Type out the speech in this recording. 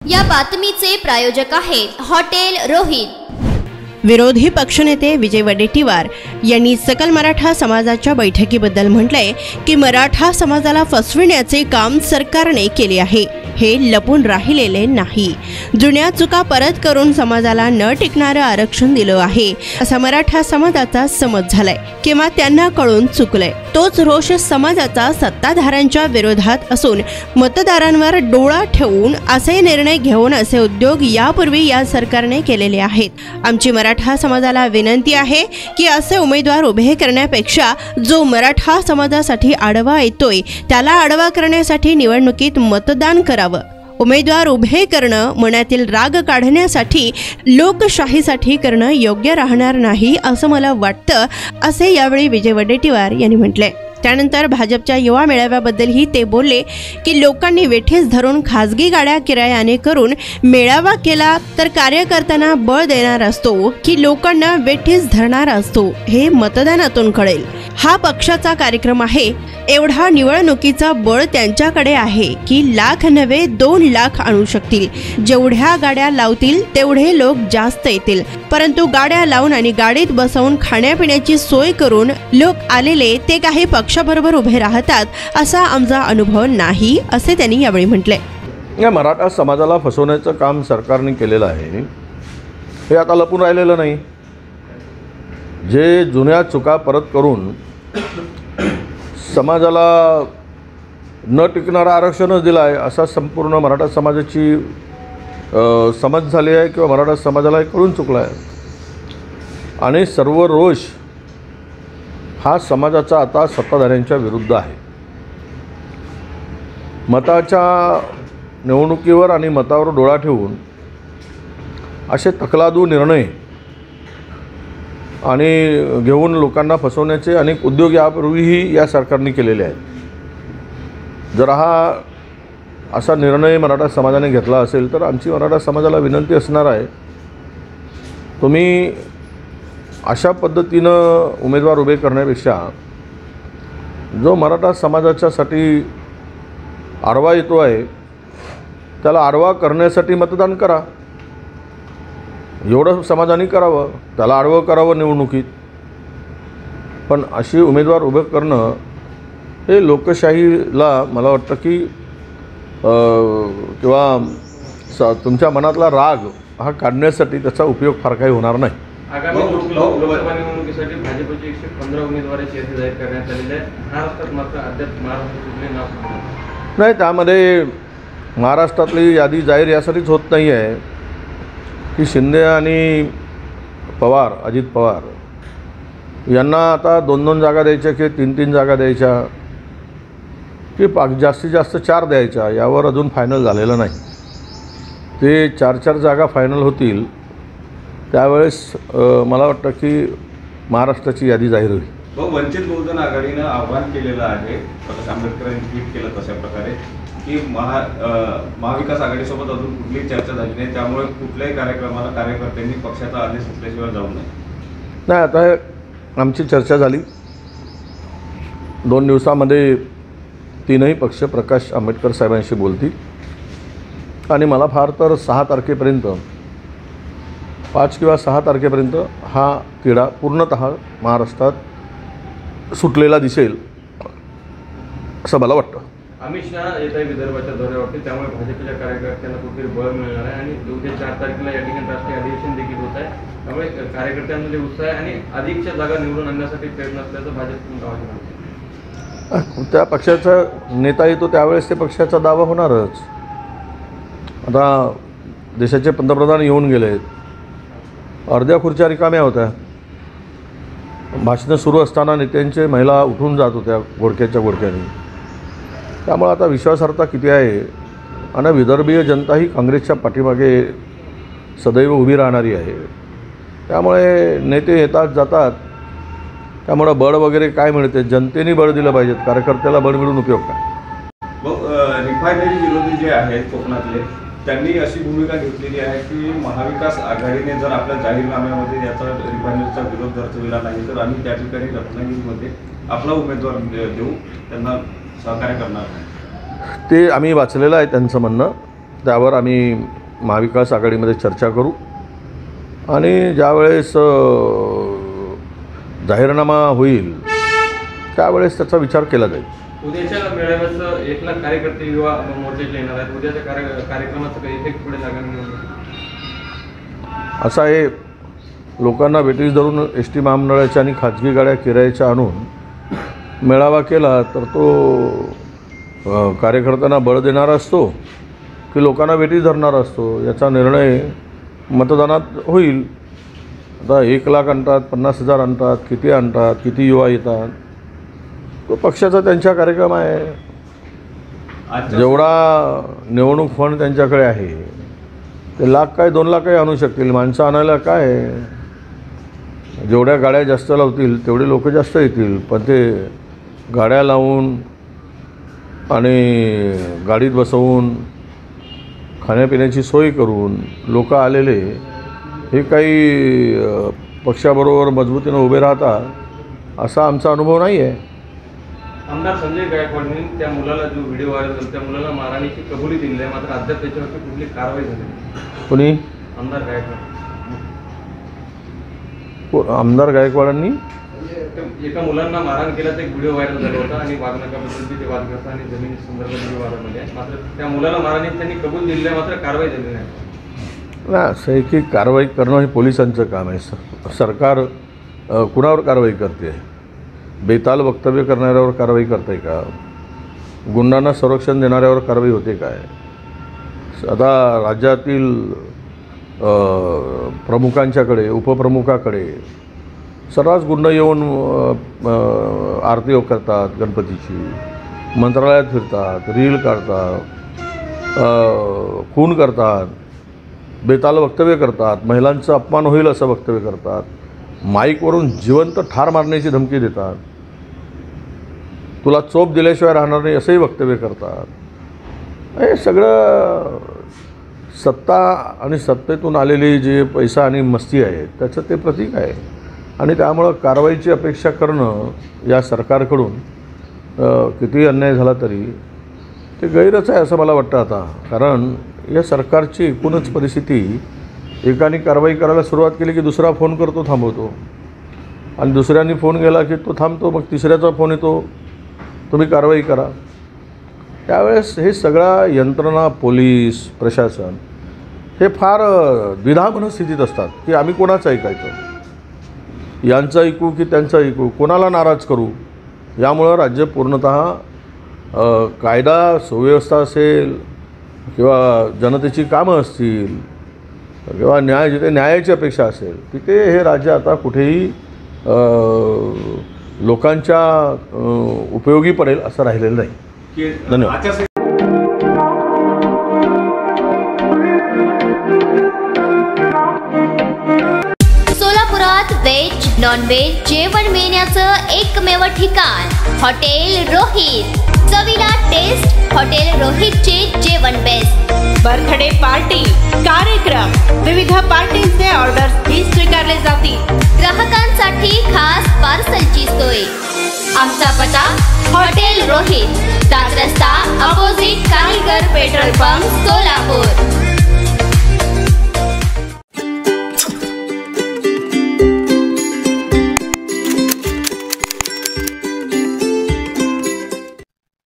या बातमीचे प्रायोजक आहेत हॉटेल रोहित। विरोधी पक्षनेते विजय वडेट्टीवार यांनी सकल मराठा समाजाच्या बैठकीबद्दल म्हटलंय की मराठा समाजाला फसविण्याचे काम सरकारने केले आहे, हे लपून राहिलेले नाही। जुन्या चुका परत करून समाजाला न टिकणारं आरक्षण दिलं आहे असा मराठा समाजाचा समज झालाय किंवा त्यांना कळून चुकलंय। तोच रोष समाजाचा सत्ताधाऱ्यांच्या विरोधात असून मतदारांवर डोळा ठेवून असे निर्णय घेऊन असे उद्योग यापूर्वी या सरकारने केलेले आहेत। आमची मराठा समाजाला विनंती आहे की असे उमेदवार उभे करण्यापेक्षा जो मराठा समाजासाठी आडवा येतोय त्याला आडवा करण्यासाठी निवडणुकीत मतदान करावं। उमेदवार उभे करणं मनातील राग काढण्यासाठी लोकशाहीसाठी करणं योग्य राहणार नाही असं मला वाटतं, असे यावेळी विजय वडेट्टीवार यांनी म्हटले। त्यानंतर भाजपच्या युवा मेळाव्याबद्दलही ते बोलले की लोकांनी वेठीस धरून खासगी गाड्या किरायाने करून मेळावा केला तर कार्यकर्त्यांना बळ देणार असतो की लोकांना वेठीस धरणार असतो हे मतदानातून कळेल। हा पक्षाचा कार्यक्रम आहे, एवढा निवडणुकीचा बळ त्यांच्याकडे आहे की लाख नव्हे 2 लाख आणू शकतील। जेवढ्या गाड्या लावतील तेवढे लोक जास्त येतील, परंतु गाड्या लावून आणि गाडीत बसवून खाण्यापिण्याची सोय करून लोक आलेले ते काही पक्षाबरोबर उभे राहतात असा आमचा अनुभव नाही, असे त्यांनी यावेळी म्हटले। या मराठा समाजाला फसवण्याचं काम सरकारने केलेलं आहे, हे आता लपून राहिलेलं नाही। जे जुन्या चुका परत करून समाजाला न टिकणारं आरक्षणच दिलं आहे असा संपूर्ण मराठा समाजाची समज झाली आहे किंवा मराठा समाजाला कळून चुकला आहे आणि सर्व रोष हा समाजाचा आता सत्ताधाऱ्यांच्या विरुद्ध आहे। मताच्या निवडणुकीवर आणि मतावर डोळा ठेवून असे तकलादू निर्णय आणि घेऊन लोकांना फसवण्याचे अनेक उद्योग यापूर्वीही या सरकारने केलेले आहेत। जर हा असा निर्णय मराठा समाजाने घेतला असेल तर आमची मराठा समाजाला विनंती असणार आहे, तुम्ही अशा पद्धतीनं उमेदवार उभे करण्यापेक्षा जो मराठा समाजाच्यासाठी आडवा येतो आहे त्याला आडवा करण्यासाठी मतदान करा, एवढं समाजाने करावं, त्याला आडवं करावं निवडणुकीत। पण अशी उमेदवार उभे करणं हे लोकशाहीला मला वाटतं की किंवा तुमच्या मनातला राग हा काढण्यासाठी त्याचा उपयोग फार काही होणार नाही। आगामी लोकसभा निवडणुकीसाठी भाजपचे 115 उमेदवारांची यादी जाहीर करण्यात आलेली आहे। महाराष्ट्रात मात्र अद्याप महाराष्ट्राचे नाव नाही, त्यामध्ये महाराष्ट्रातली यादी जाहीर यासाठीच होत नाही आहे की शिंदे आणि पवार, अजित पवार यांना आता 2-2 जागा द्यायच्या की 3-3 जागा द्यायच्या की जास्तीत जास्त 4 द्यायच्या यावर अजून फायनल झालेलं नाही। ते 4-4 जागा फायनल होतील त्यावेळेस मला वाटतं की महाराष्ट्राची यादी जाहीर होईल। वंचित बहुजन आघाडीनं आव्हान केलेलं आहे, प्रकाश आंबेडकरांनी ट्विट केलं तशा प्रकारे की महाविकास आघाडीसोबत अजून कुठलीही चर्चा झाली नाही, त्यामुळे कुठल्याही कार्यक्रमाला कार्यकर्त्यांनी पक्षाचा आदेश असल्याशिवाय जाऊ नये। नाही, आता आमची चर्चा झाली, 2 दिवसामध्ये 3ही पक्ष प्रकाश आंबेडकर साहेबांशी बोलतील आणि मला फार तर 6 तारखेपर्यंत 5 किंवा 6 तारखेपर्यंत हा तिढा पूर्णतः महाराष्ट्रात सुटलेला दिसेल असं मला वाटतं। अमित शहा येत आहे विदर्भाच्या दौऱ्यावरती, त्यामुळे भाजपच्या कार्यकर्त्यांना कुठेतरी बळ मिळणार आहे आणि उद्या 4 तारखेला या ठिकाणी राष्ट्रीय अधिवेशन देखील होत आहे, त्यामुळे कार्यकर्त्यांमध्ये उत्साह आहे आणि अधिकच्या जागा निवडून आणण्यासाठी प्रयत्न असल्याचं भाजप गावाचे त्या पक्षाचा नेता येतो त्यावेळेस ते पक्षाचा दावा होणारच। आता देशाचे पंतप्रधान येऊन गेलेत, अर्ध्या खुर्च्या रिकाम्या होत्या, भाषणं सुरू असताना नेत्यांचे महिला उठून जात होत्या घोडक्याच्या घोडक्याने। त्यामुळे आता विश्वासार्हता किती आहे आणि विदर्भीय जनता ही काँग्रेसच्या पाठीमागे सदैव उभी राहणारी आहे, त्यामुळे नेते येतात जातात, त्यामुळे बळ वगैरे काय मिळते, जनतेने बळ दिलं पाहिजेत, कार्यकर्त्याला बळ मिळून उपयोग काय। रिफायनरी विरोधी जे आहेत कोकणातले त्यांनी अशी भूमिका घेतलेली आहे की महाविकास आघाडीने जर आपल्या जाहीरनाम्यामध्ये याचा रिफायनरीचा विरोध दर्शविला नाही तर आम्ही त्या ठिकाणी रत्नागिरीमध्ये आपला उमेदवार देऊ, त्यांना सहकार्य करणार नाही। ते आम्ही वाचलेलं आहे त्यांचं म्हणणं, त्यावर आम्ही महाविकास आघाडीमध्ये चर्चा करू आणि ज्यावेळेस जाहीरनामा होईल त्यावेळेस त्याचा विचार केला जाईल. उद्याच्या मेळाव्याचं 1 लाख कार्यकर्ते युवा मोर्चाचे येणार आहेत. उद्याच्या कार्यक्रमाचं काही इफेक्ट पुढे लागणार असं आहे, लोकांना वेटीस धरून एस टी महामंडळाच्या आणि खाजगी गाड्या किरायाच्या आणून मेळावा केला तर तो कार्यकर्त्यांना बळ देणारा असतो की लोकांना वेटीस धरणारा असतो याचा निर्णय मतदानात होईल. आता 1 लाख आणतात, 50,000 आणतात, किती आणतात, किती युवा येतात, तो पक्षाचा त्यांचा कार्यक्रम आहे. जेवढा निवडणूक फंड त्यांच्याकडे आहे ते लाख काय 2 लाख काही आणू शकतील. माणसं आणायला काय, जेवढ्या गाड्या जास्त लावतील तेवढे लोक जास्त येतील. पण ते गाड्या लावून आणि गाडीत बसवून खाण्यापिण्याची सोय करून लोक आलेले हे काही पक्षाबरोबर मजबूतीनं उभे राहतात असा आमचा अनुभव नाही आहे. आमदार संजय गायकवाडनी त्या मुलाला जो व्हिडिओ व्हायरल झाला त्या मुलाला मारहाणीची कबुली दिली आहे, मात्र अद्याप त्याच्यावरती कुठली कारवाई झाली. कोणी? आमदार गायकवाड. आमदार गायकवाडांनी एका मुलांना मारहाण केल्याचा एक व्हिडिओ व्हायरल झाला होता आणि वागणुकीबद्दल ते वादग्रस्त आणि जमिनी संदर्भातील वादामध्ये आहे. मात्र त्या मुलाला मारहाणीत त्यांनी कबूल दिली आहे, मात्र कारवाई झाली नाही. असं आहे की कारवाई करणं हे पोलिसांचं काम आहे. सरकार कुणावर कारवाई करते? बेताल वक्तव्य करणाऱ्यावर कारवाई करते का? गुंडांना संरक्षण देणाऱ्यावर कारवाई होते काय? आता राज्यातील प्रमुखांच्याकडे उपप्रमुखाकडे सर्रास गुंड येऊन आरती करतात, गणपतीची मंत्रालयात फिरतात, रील काढतात, खून करतात, बेताल वक्तव्य करतात, महिलांचा अपमान होईल असं वक्तव्य करतात, माईकवरून जिवंत ठार मारण्याची धमकी देतात, तुला चोप दिल्याशिवाय राहणार नाही असंही वक्तव्य करतात. हे सगळं सत्ता आणि सत्तेतून आलेली जे पैसा आणि मस्ती आहे त्याचं ते प्रतीक आहे. आणि त्यामुळं कारवाईची अपेक्षा करणं या सरकारकडून किती अन्याय झाला तरी ते गैरच आहे असं मला वाटतं आता. कारण या सरकारची एकूणच परिस्थिती, एकाने कारवाई करायला सुरुवात केली की दुसरा फोन करतो, थांबवतो, आणि दुसऱ्यांनी फोन केला की तो थांबतो, मग तिसऱ्याचा फोन येतो, तुम्ही कारवाई करा. त्यावेळेस हे सगळा यंत्रणा, पोलीस प्रशासन हे फार द्विधा मनस्थितीत असतात की आम्ही कोणाचं ऐकायचं, यांचं ऐकू की त्यांचं ऐकू, कोणाला नाराज करू. यामुळं राज्य पूर्णतः कायदा सुव्यवस्था असेल किंवा जनतेची कामं असतील किंवा न्याय, जिथे न्यायाची अपेक्षा असेल तिथे हे राज्य आता कुठेही लोकांच्या उपयोगी पडेल असं राहिलेलं नाही. धन्यवाद. सोलापुरात व्हेज नॉन व्हेज जेवण मिळण्याचं एकमेव ठिकाण हॉटेल रोहित. चवीला टेस्ट हॉटेल रोहितचे जेवण बेस्ट. बर्थडे पार्टी, कार्यक्रम, विविध पार्टींचे ऑर्डर्स ही स्वीकारले जातील. ग्राहकांसाठी खास पार्सलची सोय. आमचा पत्ता हॉटेल रोहित, 7 रस्ता अपोजिट कारीगर पेट्रोल पंप, सोलापूर.